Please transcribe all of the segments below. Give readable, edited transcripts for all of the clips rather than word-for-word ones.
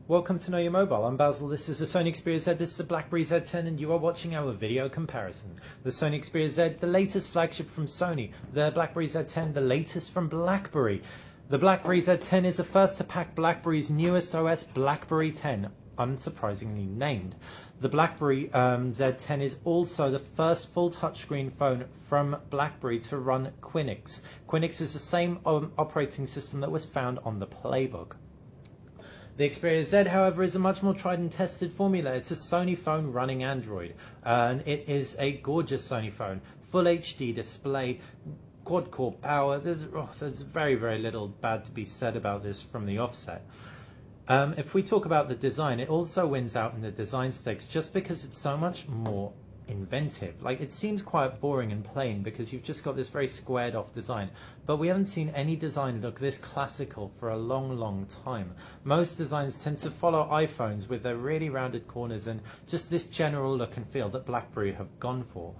Welcome to Know Your Mobile. I'm Basil. This is a Sony Xperia Z. This is a BlackBerry Z10, and you are watching our video comparison. The Sony Xperia Z, the latest flagship from Sony. The BlackBerry Z10, the latest from BlackBerry. The BlackBerry Z10 is the first to pack BlackBerry's newest OS, BlackBerry 10, unsurprisingly named. The BlackBerry Z10 is also the first full touchscreen phone from BlackBerry to run Quinix. Quinix is the same operating system that was found on the Playbook. The Xperia Z, however, is a much more tried and tested formula. It's a Sony phone running Android, and it is a gorgeous Sony phone. Full HD display, quad-core power. There's very, very little bad to be said about this from the offset. If we talk about the design, it also wins out in the design stakes just because it's so much more inventive. Like, it seems quite boring and plain because you've just got this very squared off design, but we haven't seen any design look this classical for a long time. Most designs tend to follow iPhones with their really rounded corners and just this general look and feel that BlackBerry has gone for.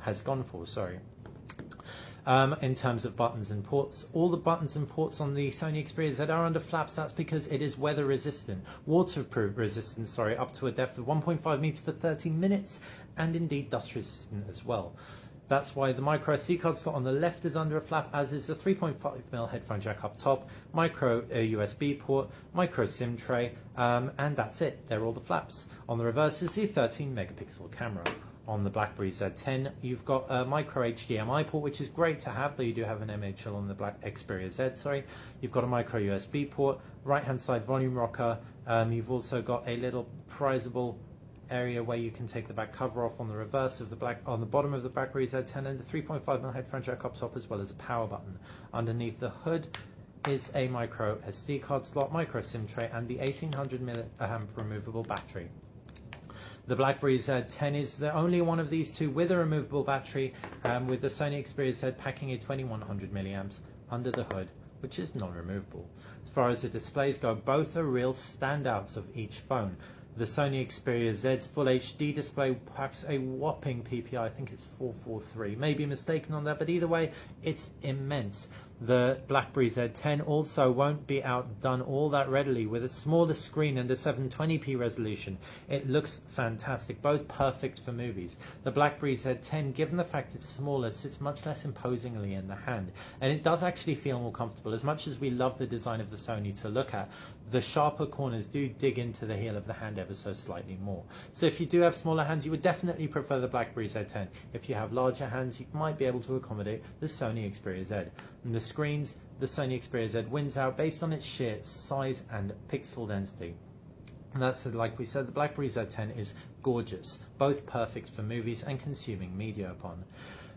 In terms of buttons and ports, all the buttons and ports on the Sony Xperia Z are under flaps. That's because it is weather resistant, waterproof resistant, up to a depth of 1.5 meters for 30 minutes, and indeed dust resistant as well. That's why the micro SD card slot on the left is under a flap, as is the 3.5mm headphone jack up top, micro USB port, micro SIM tray, and that's it. They're all the flaps. On the reverse is the 13 megapixel camera. On the BlackBerry Z10, you've got a micro HDMI port, which is great to have, though you do have an MHL on the Xperia Z, You've got a micro USB port, right-hand side volume rocker. You've also got a little prizable area where you can take the back cover off on the reverse of the on the bottom of the BlackBerry Z10, and the 3.5mm headphone jack up top, as well as a power button. Underneath the hood is a micro SD card slot, micro SIM tray, and the 1800 mAh removable battery. The BlackBerry Z10 is the only one of these two with a removable battery, with the Sony Xperia Z packing a 2100 milliamps under the hood, which is non-removable. As far as the displays go, both are real standouts of each phone. The Sony Xperia Z's Full HD display packs a whopping PPI, I think it's 443, may be mistaken on that, but either way, it's immense. The BlackBerry Z10 also won't be outdone all that readily with a smaller screen and a 720p resolution. It looks fantastic, both perfect for movies. The BlackBerry Z10, given the fact it's smaller, sits much less imposingly in the hand, and it does actually feel more comfortable. As much as we love the design of the Sony to look at, the sharper corners do dig into the heel of the hand ever so slightly more. So if you do have smaller hands, you would definitely prefer the BlackBerry Z10. If you have larger hands, you might be able to accommodate the Sony Xperia Z. And the screens, the Sony Xperia Z wins out based on its sheer size and pixel density. And that's, like we said, the BlackBerry Z10 is gorgeous, both perfect for movies and consuming media upon.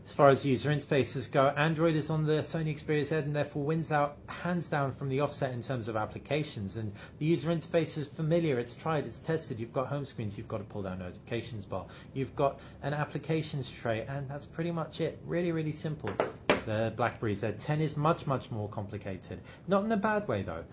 As far as user interfaces go, Android is on the Sony Xperia Z and therefore wins out hands down from the offset in terms of applications. And the user interface is familiar, it's tried, it's tested. You've got home screens, you've got a pull-down notifications bar, you've got an applications tray, and that's pretty much it. Really simple. The BlackBerry Z10 is much more complicated. Not in a bad way, though.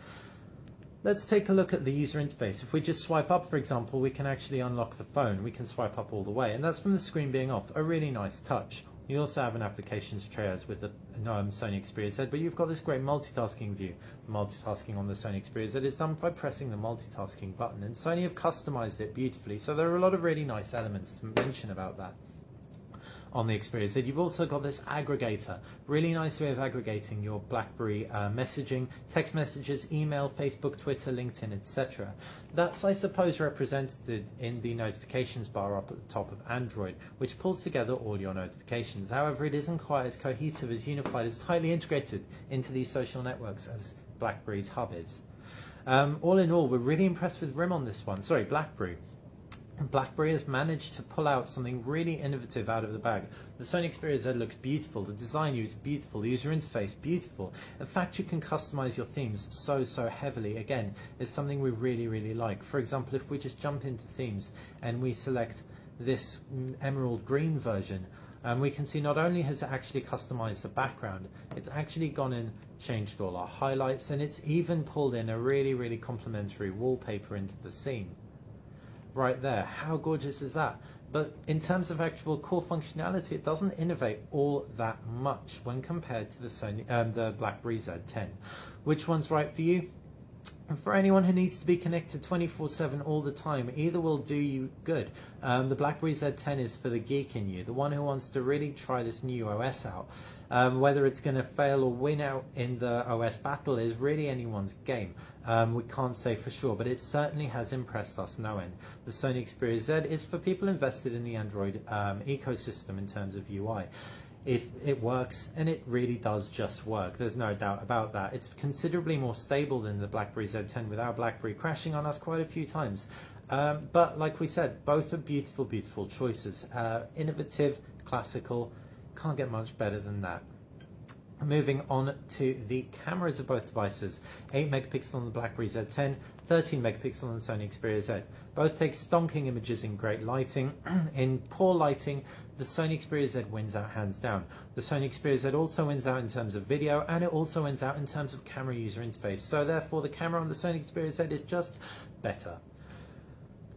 Let's take a look at the user interface. If we just swipe up, for example, we can actually unlock the phone. We can swipe up all the way, and that's from the screen being off. A really nice touch. You also have an applications tray as with the Sony Xperia Z, but you've got this great multitasking view. The multitasking on the Sony Xperia Z is done by pressing the multitasking button, and Sony have customized it beautifully, so there are a lot of really nice elements to mention about that. On the Xperia Z, you've also got this aggregator, really nice way of aggregating your BlackBerry messaging, text messages, email, Facebook, Twitter, LinkedIn, etc. That's, I suppose, represented in the notifications bar up at the top of Android, which pulls together all your notifications. However, it isn't quite as cohesive, as unified, as tightly integrated into these social networks as BlackBerry's hub is. All in all, we're really impressed with BlackBerry. BlackBerry has managed to pull out something really innovative out of the bag. The Sony Xperia Z looks beautiful, the design is beautiful, the user interface beautiful. The fact you can customize your themes so heavily, again, is something we really like. For example, if we just jump into themes and we select this emerald green version, we can see not only has it actually customized the background, it's actually gone in, changed all our highlights, and it's even pulled in a really complementary wallpaper into the scene. Right there, how gorgeous is that? But in terms of actual core functionality, it doesn't innovate all that much when compared to the BlackBerry Z10. Which one's right for you? And for anyone who needs to be connected 24/7 all the time, either will do you good. The BlackBerry Z10 is for the geek in you, the one who wants to really try this new OS out. Whether it's going to fail or win out in the OS battle is really anyone's game. We can't say for sure, but it certainly has impressed us no end. The Sony Xperia Z is for people invested in the Android ecosystem in terms of UI. If it works, and it really does just work, there's no doubt about that. It's considerably more stable than the BlackBerry Z10 without BlackBerry crashing on us quite a few times. But like we said, both are beautiful, beautiful choices. Innovative, classical, can't get much better than that. Moving on to the cameras of both devices. 8 megapixel on the BlackBerry Z10, 13 megapixel on the Sony Xperia Z. Both take stonking images in great lighting. In poor lighting, the Sony Xperia Z wins out hands down. The Sony Xperia Z also wins out in terms of video, and it also wins out in terms of camera user interface. So therefore, the camera on the Sony Xperia Z is just better.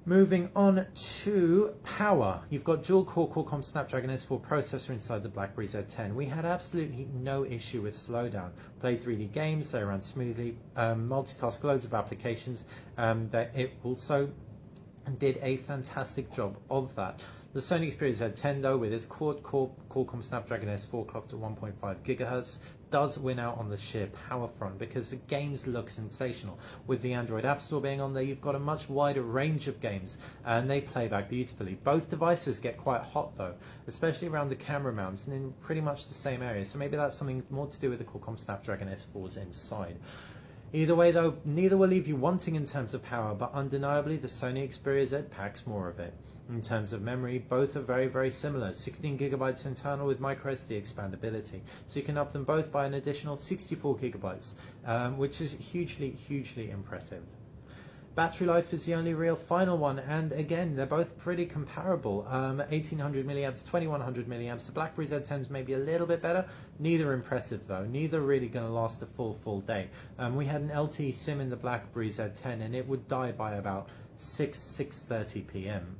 Moving on to power. You've got dual-core Qualcomm Snapdragon S4 processor inside the BlackBerry Z10. We had absolutely no issue with slowdown. Played 3D games, they ran smoothly, multitasked loads of applications. That it also did a fantastic job of that. The Sony Xperia Z10, though, with its quad-core Qualcomm Snapdragon S4 clocked at 1.5 GHz, does win out on the sheer power front because the games look sensational. With the Android App Store being on there, you've got a much wider range of games, and they play back beautifully. Both devices get quite hot, though, especially around the camera mounts and in pretty much the same area, so maybe that's something more to do with the Qualcomm Snapdragon S4's inside. Either way, though, neither will leave you wanting in terms of power, but undeniably the Sony Xperia Z packs more of it. In terms of memory, both are very, very similar. 16 gigabytes internal with microSD expandability. So you can up them both by an additional 64 gigabytes, which is hugely, hugely impressive. Battery life is the only real final one, and again, they're both pretty comparable. 1800 milliamps, 2100 milliamps. The BlackBerry Z10's maybe a little bit better. Neither impressive though. Neither really going to last a full day. We had an LTE SIM in the BlackBerry Z10, and it would die by about 6:30 p.m.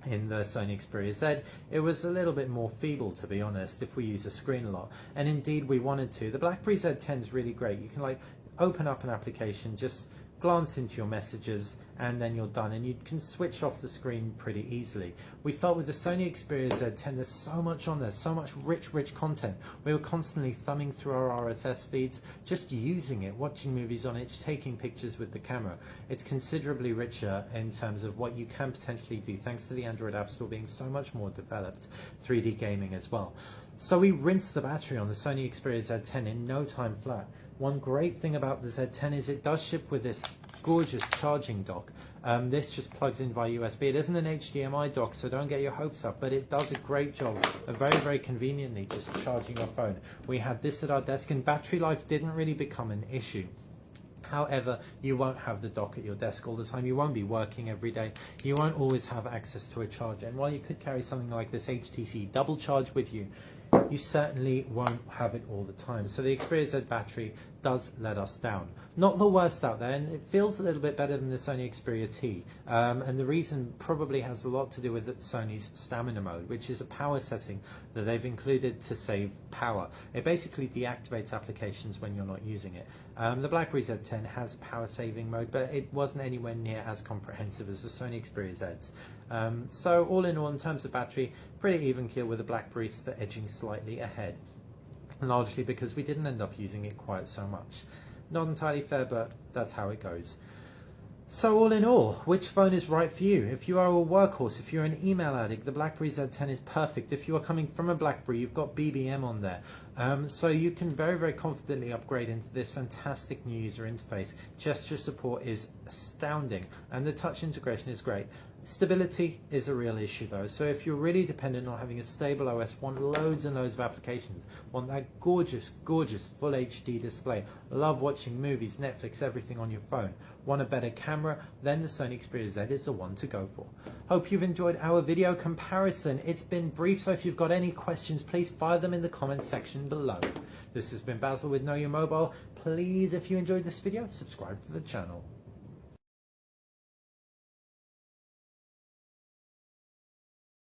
In the Sony Xperia Z, it was a little bit more feeble, to be honest, if we use the screen a lot. And indeed, we wanted to. The BlackBerry Z10 is really great. You can like open up an application, just glance into your messages, and then you're done, and you can switch off the screen pretty easily. We felt with the Sony Xperia Z10 there's so much on there, so much rich content. We were constantly thumbing through our RSS feeds, just using it, watching movies on it, taking pictures with the camera. It's considerably richer in terms of what you can potentially do thanks to the Android App Store being so much more developed, 3D gaming as well. So we rinsed the battery on the Sony Xperia Z10 in no time flat. One great thing about the Z10 is it does ship with this gorgeous charging dock. This just plugs in via USB. It isn't an HDMI dock, so don't get your hopes up, but it does a great job of very, very conveniently just charging your phone. We had this at our desk, and battery life didn't really become an issue. However, you won't have the dock at your desk all the time. You won't be working every day. You won't always have access to a charger. And while you could carry something like this HTC double charge with you, you certainly won't have it all the time. So the Xperia Z battery does let us down. Not the worst out there, and it feels a little bit better than the Sony Xperia T. And the reason probably has a lot to do with Sony's stamina mode, which is a power setting that they've included to save power. It basically deactivates applications when you're not using it. The BlackBerry Z10 has power saving mode, but it wasn't anywhere near as comprehensive as the Sony Xperia Z's. So all in all, in terms of battery, pretty even keel with the BlackBerry edging slightly ahead, largely because we didn't end up using it quite so much. Not entirely fair, but that's how it goes. So all in all, which phone is right for you? If you are a workhorse, if you're an email addict, the BlackBerry Z10 is perfect. If you are coming from a BlackBerry, you've got BBM on there. So you can very, very confidently upgrade into this fantastic new user interface. Gesture support is astounding, and the touch integration is great. Stability is a real issue though, so if you're really dependent on having a stable OS, want loads and loads of applications, want that gorgeous, gorgeous full HD display, love watching movies, Netflix, everything on your phone, want a better camera, then the Sony Xperia Z is the one to go for. Hope you've enjoyed our video comparison. It's been brief, so if you've got any questions, please fire them in the comment section below. This has been Basil with Know Your Mobile. Please, if you enjoyed this video, subscribe to the channel.